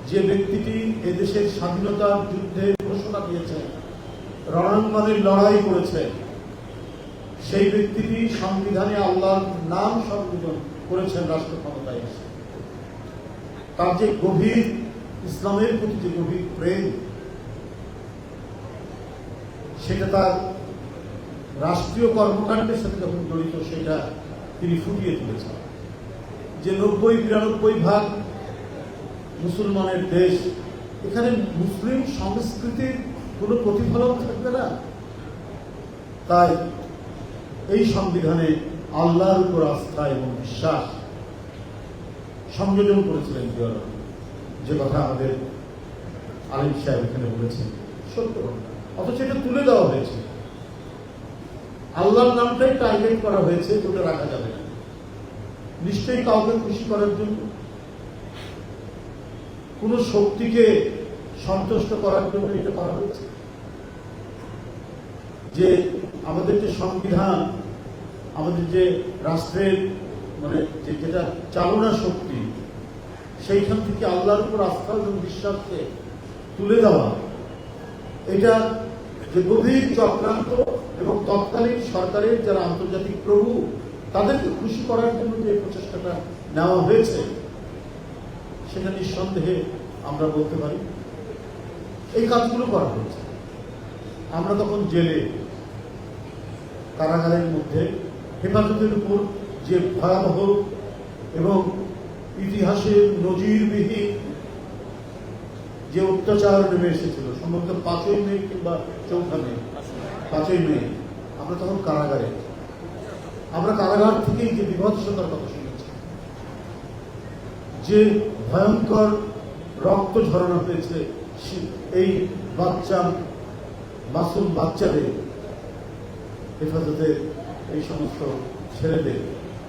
যে ব্যক্তিটি এদেশের স্বাধীনতার যুদ্ধে ঘোষণা দিয়েছে, রণাঙ্গনে লড়াই করেছে, সেই ব্যক্তিটি সংবিধানে আল্লাহর নাম সংযোজন করেছেন রাষ্ট্র ক্ষমতায় এসে। তার যে গভীর ইসলামের প্রতি যে গভীর প্রেম, সেটা তার রাষ্ট্রীয় কর্মকাণ্ডের সাথে যখন জড়িত, সেটা তিনি ফুটিয়ে তুলেছেন। যে 90-92 মুসলমানের দেশ, এখানে মুসলিম সংস্কৃতির কোনো প্রতিফলন থাকবে না। তাই এই সংবিধানে আল্লাহর উপর আস্থা এবং বিশ্বাস সংযোজন করেছিলেন জিয়াউর রহমান। যে কথা আমাদের আলিম সাহেব এখানে বলেছেন সত্য কথা, অথচ এটা তুলে দেওয়া হয়েছে। আল্লাহর নামটাই টার্গেট করা হয়েছে, তুলে রাখা যাবে না। নিশ্চয়ই কাউকে খুশি করার জন্য, কোন শক্তিকে সন্তুষ্ট করার জন্য এটা করা হয়েছে। যে আমাদের যে সংবিধান, আমাদের যে রাষ্ট্রের মানে যেটা চালনা শক্তি, সেইখান থেকে আল্লাহর উপর আস্থা এবং বিশ্বাসকে তুলে দেওয়া, এটা যে গভীর চক্রান্ত এবং তৎকালীন সরকারের যারা আন্তর্জাতিক প্রভু, তাদেরকে খুশি করার জন্য যে প্রচেষ্টাটা নেওয়া হয়েছে, সেটা নিঃসন্দেহে আমরা বলতে পারি এই কাজগুলো করা হয়েছে। আমরা তখন জেলে, কারাগারের মধ্যে হেফাজতের উপর যে ভয়াবহ এবং ইতিহাসের নজিরবিহীন যে অত্যাচার নেমে এসেছিল, সম্ভবত 5ই মে কিংবা 4 মে, 5ই মে, আমরা তখন কারাগারে। আমরা কারাগার থেকেই যে বিভৎসতার কথা শুনেছি, যে ভয়ঙ্কর রক্ত ঝরানো হয়েছে এই মাসুম বাচ্চাদের, হেফাজতের এই সমস্ত ছেলেদের,